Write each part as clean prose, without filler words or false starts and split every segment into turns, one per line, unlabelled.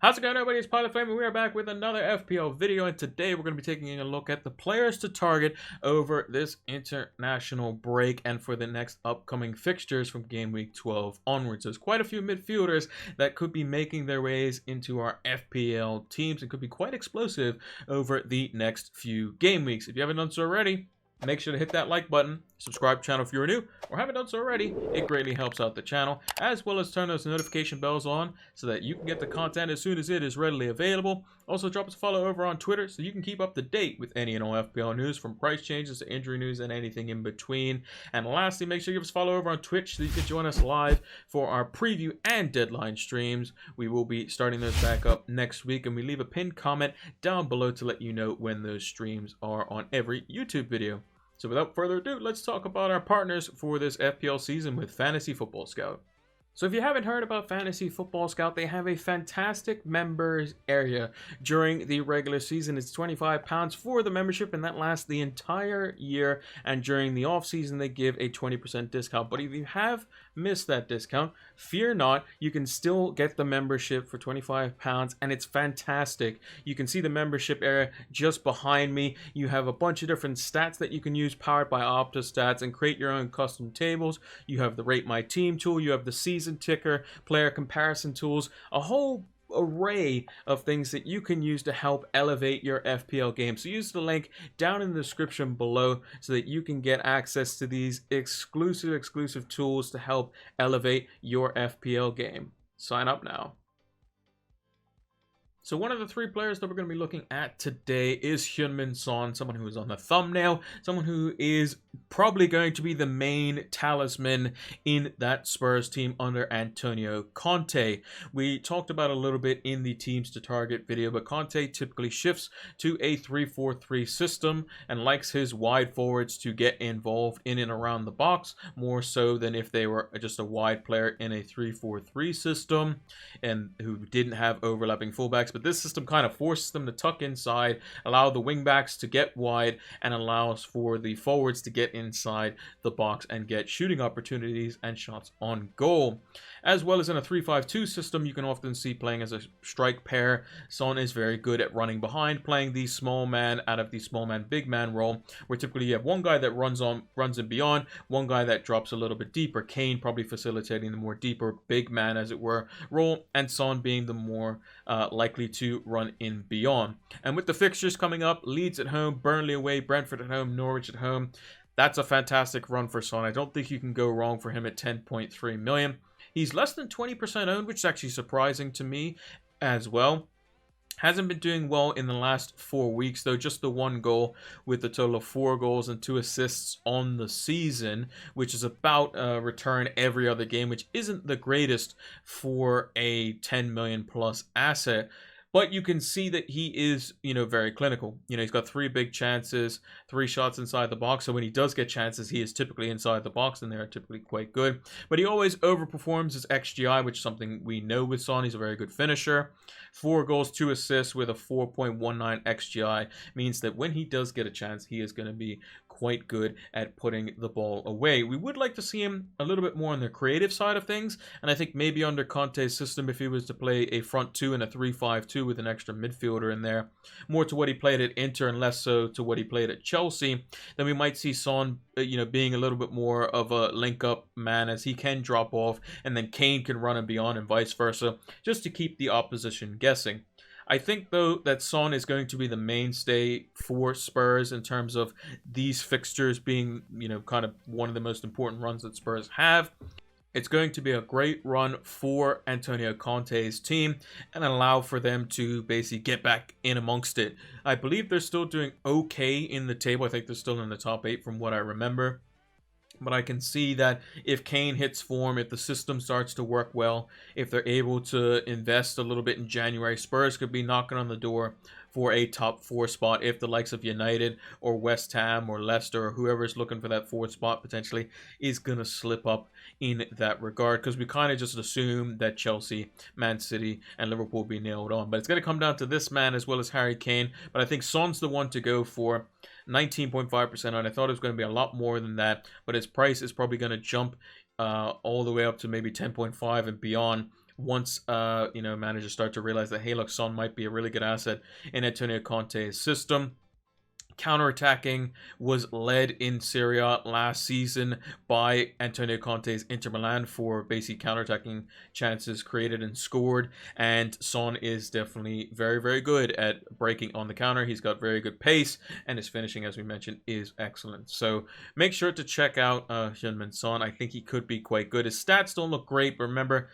How's it going, everybody? It's Pilot Flame, and we are back with another FPL video, and today we're going to be taking a look at the players to target over this international break and for the next upcoming fixtures from Game Week 12 onwards. There's quite a few midfielders that could be making their ways into our FPL teams and could be quite explosive over the next few game weeks. If you haven't done so already, make sure to hit that like button, subscribe to the channel if you're new, or haven't done so already. It greatly helps out the channel, as well as turn those notification bells on so that you can get the content as soon as it is readily available. Also, drop us a follow over on Twitter so you can keep up to date with any and all FPL news, from price changes to injury news and anything in between. And lastly, make sure you give us a follow over on Twitch so you can join us live for our preview and deadline streams. We will be starting those back up next week, and we leave a pinned comment down below to let you know when those streams are on every YouTube video. So without further ado, let's talk about our partners for this FPL season with Fantasy Football Scout. So if you haven't heard about Fantasy Football Scout, they have a fantastic members area during the regular season. It's £25 for the membership, and that lasts the entire year. And during the off season, they give a 20% discount. But if you have missed that discount, fear not, you can still get the membership for £25, and it's fantastic. You can see the membership area just behind me. You have a bunch of different stats that you can use, powered by Opta stats, and create your own custom tables. You have the Rate My Team tool, you have the season ticker, player comparison tools, a whole array of things that you can use to help elevate your FPL game. So use the link down in the description below so that you can get access to these exclusive tools to help elevate your FPL game. Sign up now. So one of the three players that we're going to be looking at today is Heung-min Son, someone who is on the thumbnail, someone who is probably going to be the main talisman in that Spurs team under Antonio Conte. We talked about a little bit in the teams to target video, but Conte typically shifts to a 3-4-3 system and likes his wide forwards to get involved in and around the box, more so than if they were just a wide player in a 3-4-3 system and who didn't have overlapping fullbacks. But this system kind of forces them to tuck inside, allow the wingbacks to get wide, and allows for the forwards to get inside the box and get shooting opportunities and shots on goal. As well as in a 3-5-2 system, you can often see playing as a strike pair. Son is very good at running behind, playing the small man out of the small man big man role, where typically you have one guy that runs and beyond, one guy that drops a little bit deeper. Kane probably facilitating the more deeper big man, as it were, role, and Son being the more likely to run in beyond. And with the fixtures coming up, Leeds at home, Burnley away, Brentford at home, Norwich at home, that's a fantastic run for Son. I don't think you can go wrong for him at 10.3 million. He's less than 20% owned, which is actually surprising to me as well. Hasn't been doing well in the last 4 weeks, though. Just the one goal with a total of 4 goals and 2 assists on the season, which is about a return every other game, which isn't the greatest for a 10 million plus asset. But you can see that he is, very clinical. He's got 3 big chances, 3 shots inside the box. So when he does get chances, he is typically inside the box, and they're typically quite good. But he always overperforms his XGI, which is something we know with Son. He's a very good finisher. 4 goals, 2 assists with a 4.19 XGI means that when he does get a chance, he is going to be quite good at putting the ball away. We would like to see him a little bit more on the creative side of things, and I think maybe under Conte's system, if he was to play a front 2 and a 3-5-2 with an extra midfielder in there, more to what he played at Inter and less so to what he played at Chelsea, then we might see Son being a little bit more of a link-up man, as he can drop off and then Kane can run and beyond, and vice versa, just to keep the opposition guessing. I think, though, that Son is going to be the mainstay for Spurs in terms of these fixtures being, kind of one of the most important runs that Spurs have. It's going to be a great run for Antonio Conte's team and allow for them to basically get back in amongst it. I believe they're still doing okay in the table. I think they're still in the top 8 from what I remember. But I can see that if Kane hits form, if the system starts to work well, if they're able to invest a little bit in January, Spurs could be knocking on the door for a top 4 spot if the likes of United or West Ham or Leicester or whoever is looking for that 4th spot potentially is going to slip up in that regard, because we kind of just assume that Chelsea, Man City, and Liverpool will be nailed on. But it's going to come down to this man as well as Harry Kane. But I think Son's the one to go for. 19.5% on. I thought it was going to be a lot more than that, but his price is probably going to jump all the way up to maybe 10.5 and beyond once managers start to realize that, hey, look, Son might be a really good asset in Antonio Conte's system. Counterattacking was led in Serie A last season by Antonio Conte's Inter Milan for basically counterattacking chances created and scored. And Son is definitely very, very good at breaking on the counter. He's got very good pace, and his finishing, as we mentioned, is excellent. So make sure to check out Heung-min Son. I think he could be quite good. His stats don't look great, but remember,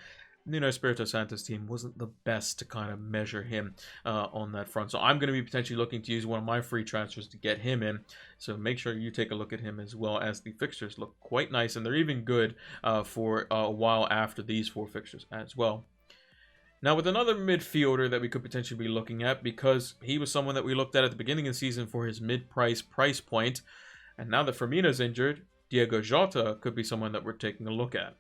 Espirito Santo's team wasn't the best to kind of measure him on that front. So I'm going to be potentially looking to use one of my free transfers to get him in. So make sure you take a look at him, as well as the fixtures look quite nice. And they're even good for a while after these 4 fixtures as well. Now, with another midfielder that we could potentially be looking at, because he was someone that we looked at the beginning of the season for his mid-price price point. And now that Firmino's injured, Diego Jota could be someone that we're taking a look at.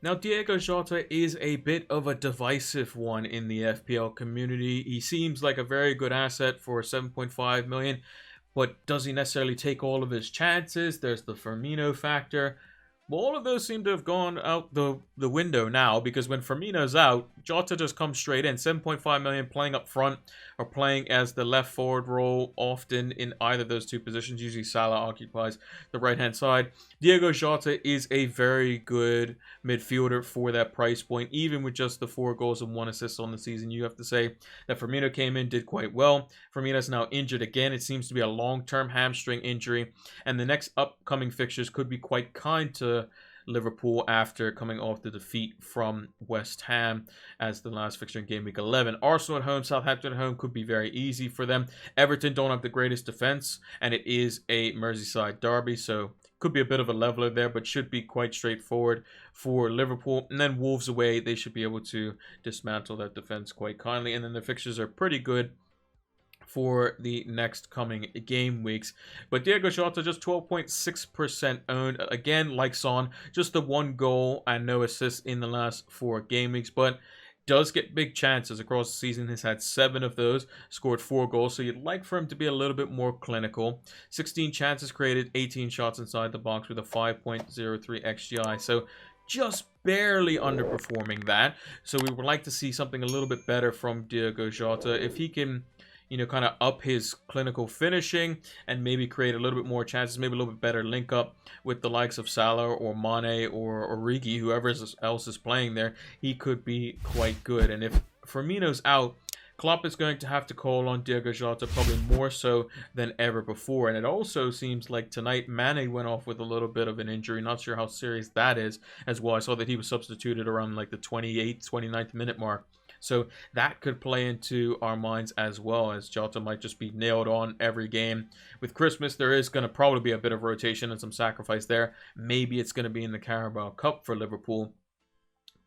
Now, Diego Jota is a bit of a divisive one in the FPL community. He seems like a very good asset for 7.5 million, but does he necessarily take all of his chances? There's the Firmino factor. Well, all of those seem to have gone out the window now, because when Firmino's out, Jota just comes straight in. 7.5 million playing up front or playing as the left forward role, often in either of those 2 positions. Usually Salah occupies the right-hand side. Diego Jota is a very good midfielder for that price point. Even with just the 4 goals and 1 assist on the season, you have to say that Firmino came in, did quite well. Firmino's now injured again. It seems to be a long-term hamstring injury, and the next upcoming fixtures could be quite kind to Liverpool after coming off the defeat from West Ham as the last fixture in game week 11. Arsenal at home, Southampton at home could be very easy for them. Everton don't have the greatest defense, and it is a Merseyside derby, so could be a bit of a leveler there, but should be quite straightforward for Liverpool. And then Wolves away, they should be able to dismantle that defense quite kindly. And then the fixtures are pretty good for the next coming game weeks. But Diego Jota just 12.6% owned. Again, like Son, just the 1 goal and no assists in the last 4 game weeks, but does get big chances across the season. He's had 7 of those, scored 4 goals, so you'd like for him to be a little bit more clinical. 16 chances created, 18 shots inside the box with a 5.03 XGI, so just barely underperforming that. So we would like to see something a little bit better from Diego Jota. If he can kind of up his clinical finishing and maybe create a little bit more chances, maybe a little bit better link up with the likes of Salah or Mane or Origi, whoever else is playing there, he could be quite good. And if Firmino's out, Klopp is going to have to call on Diego Jota probably more so than ever before. And it also seems like tonight Mane went off with a little bit of an injury. Not sure how serious that is as well. I saw that he was substituted around like the 28th, 29th minute mark. So that could play into our minds as well, as Jota might just be nailed on every game. With Christmas, there is going to probably be a bit of rotation and some sacrifice there. Maybe it's going to be in the Carabao Cup for Liverpool.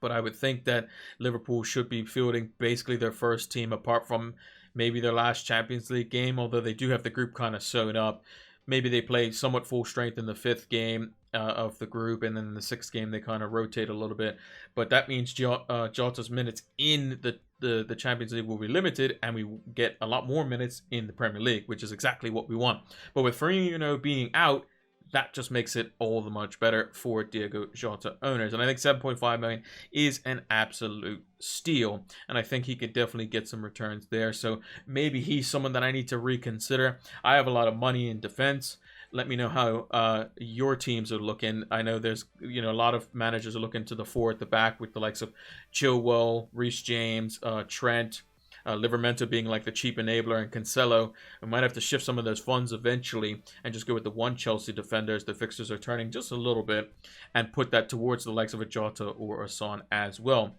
But I would think that Liverpool should be fielding basically their first team, apart from maybe their last Champions League game, although they do have the group kind of sewn up. Maybe they play somewhat full strength in the 5th game of the group, and then in the 6th game they kind of rotate a little bit. But that means Jota's minutes in the Champions League will be limited, and we get a lot more minutes in the Premier League, which is exactly what we want. But with Firmino being out, that just makes it all the much better for Diego Jota owners. And I think 7.5 million is an absolute steal. And I think he could definitely get some returns there. So maybe he's someone that I need to reconsider. I have a lot of money in defense. Let me know how your teams are looking. I know there's a lot of managers are looking to the 4 at the back with the likes of Chilwell, Reece James, Trent, Livramento being like the cheap enabler, and Cancelo. We might have to shift some of those funds eventually and just go with the 1 Chelsea defender as the fixtures are turning just a little bit, and put that towards the likes of a Jota or a Son as well.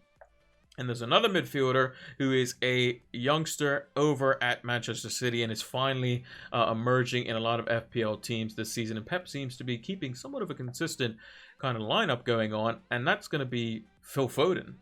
And there's another midfielder who is a youngster over at Manchester City and is finally emerging in a lot of FPL teams this season. And Pep seems to be keeping somewhat of a consistent kind of lineup going on, and that's going to be Phil Foden.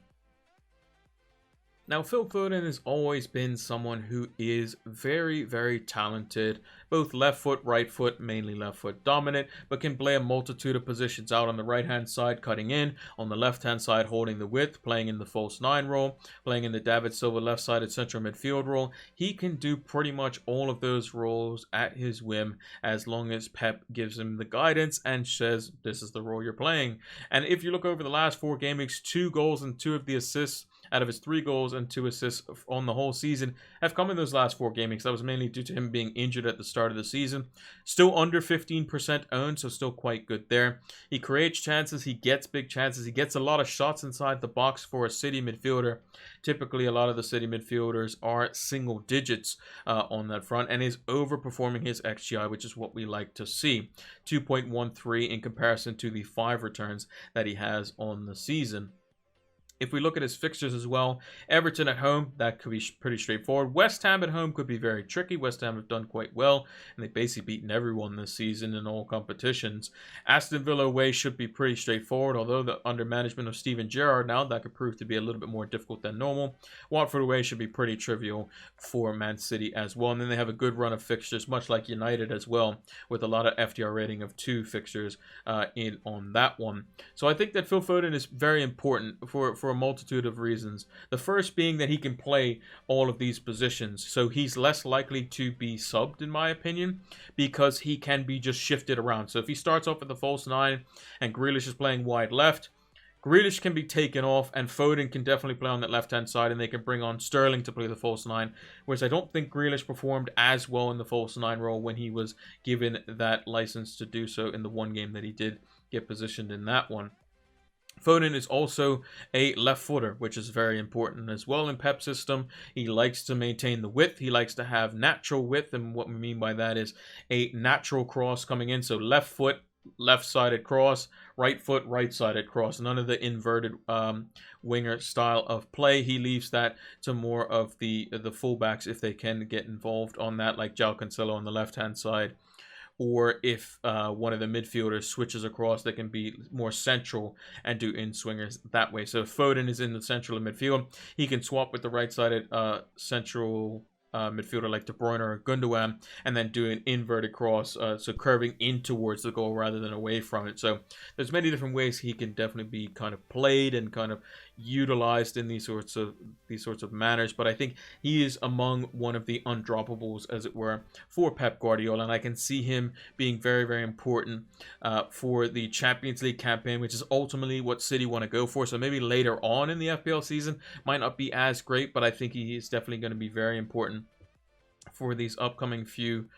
Now, Phil Foden has always been someone who is very, very talented, both left foot, right foot, mainly left foot dominant, but can play a multitude of positions out on the right-hand side, cutting in, on the left-hand side, holding the width, playing in the false nine role, playing in the David Silva left-sided central midfield role. He can do pretty much all of those roles at his whim, as long as Pep gives him the guidance and says, this is the role you're playing. And if you look over the last 4 game weeks, 2 goals and 2 of the assists out of his 3 goals and 2 assists on the whole season have come in those last 4 game weeks. That was mainly due to him being injured at the start of the season. Still under 15% owned, so still quite good there. He creates chances, he gets big chances, he gets a lot of shots inside the box for a City midfielder. Typically, a lot of the City midfielders are single digits on that front, and is overperforming his XGI, which is what we like to see. 2.13 in comparison to the 5 returns that he has on the season. If we look at his fixtures as well, Everton at home, that could be pretty straightforward. West Ham at home could be very tricky. West Ham have done quite well, and they've basically beaten everyone this season in all competitions. Aston Villa away should be pretty straightforward, although under management of Steven Gerrard now, that could prove to be a little bit more difficult than normal. Watford away should be pretty trivial for Man City as well. And then they have a good run of fixtures, much like United as well, with a lot of FDR rating of 2 fixtures in on that one. So I think that Phil Foden is very important for a multitude of reasons. The first being that he can play all of these positions, so he's less likely to be subbed, in my opinion, because he can be just shifted around. So if he starts off with the false 9 and Grealish is playing wide left, Grealish can be taken off and Foden can definitely play on that left-hand side, and they can bring on Sterling to play the false 9, whereas I don't think Grealish performed as well in the false 9 role when he was given that license to do so in the one game that he did get positioned in that one. Foden is also a left footer, which is very important as well in Pep's system. He likes to maintain the width. He likes to have natural width, and what we mean by that is a natural cross coming in. So left foot, left-sided cross, right foot, right-sided cross. None of the inverted winger style of play. He leaves that to more of the fullbacks if they can get involved on that, like João Cancelo on the left-hand side. Or if one of the midfielders switches across, they can be more central and do in-swingers that way. So if Foden is in the central of midfield, he can swap with the right-sided central midfielder like De Bruyne or Gundogan, and then do an inverted cross, so curving in towards the goal rather than away from it. So there's many different ways he can definitely be kind of played and kind of utilized in these sorts of manners. But I think he is among one of the undroppables, as it were, for Pep Guardiola, and I can see him being very, very important for the Champions League campaign, which is ultimately what City want to go for. So maybe later on in the FPL season might not be as great, but I think he is definitely going to be very important for these upcoming few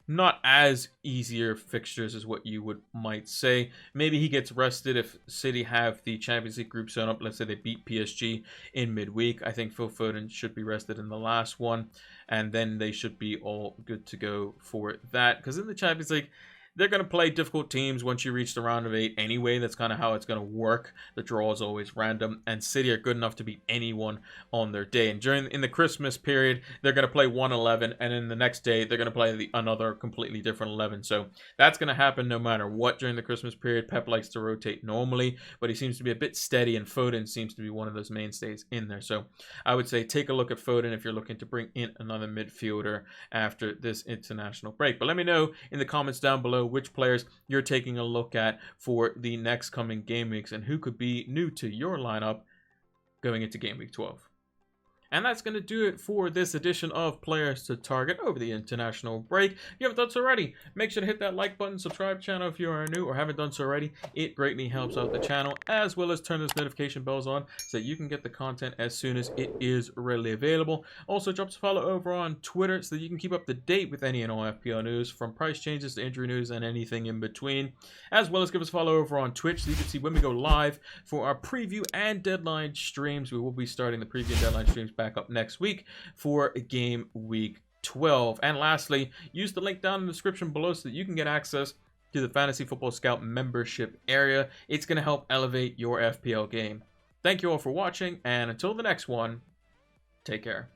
not as easier fixtures as what you might say. Maybe he gets rested if City have the Champions League group set up. Let's say they beat PSG in midweek. I think Phil Foden should be rested in the last one, and then they should be all good to go for that. Because in the Champions League, they're going to play difficult teams once you reach the round of 8 anyway. That's kind of how it's going to work. The draw is always random, and City are good enough to beat anyone on their day. And in the Christmas period, they're going to play 1-11, and then the next day, they're going to play another completely different 11. So that's going to happen no matter what during the Christmas period. Pep likes to rotate normally, but he seems to be a bit steady, and Foden seems to be one of those mainstays in there. So I would say take a look at Foden if you're looking to bring in another midfielder after this international break. But let me know in the comments down below which players you're taking a look at for the next coming game weeks and who could be new to your lineup going into game week 12. And that's going to do it for this edition of Players to Target over the international break. If you haven't done so already, make sure to hit that like button, subscribe to the channel if you are new or haven't done so already. It greatly helps out the channel, as well as turn those notification bells on so that you can get the content as soon as it is readily available. Also, drop us a follow over on Twitter so that you can keep up to date with any and all FPL news, from price changes to injury news and anything in between. As well as give us a follow over on Twitch so you can see when we go live for our preview and deadline streams. We will be starting the preview and deadline streams back up next week for game week 12. And lastly, use the link down in the description below so that you can get access to the Fantasy Football Scout membership area. It's going to help elevate your FPL game. Thank you all for watching, and until the next one, take care.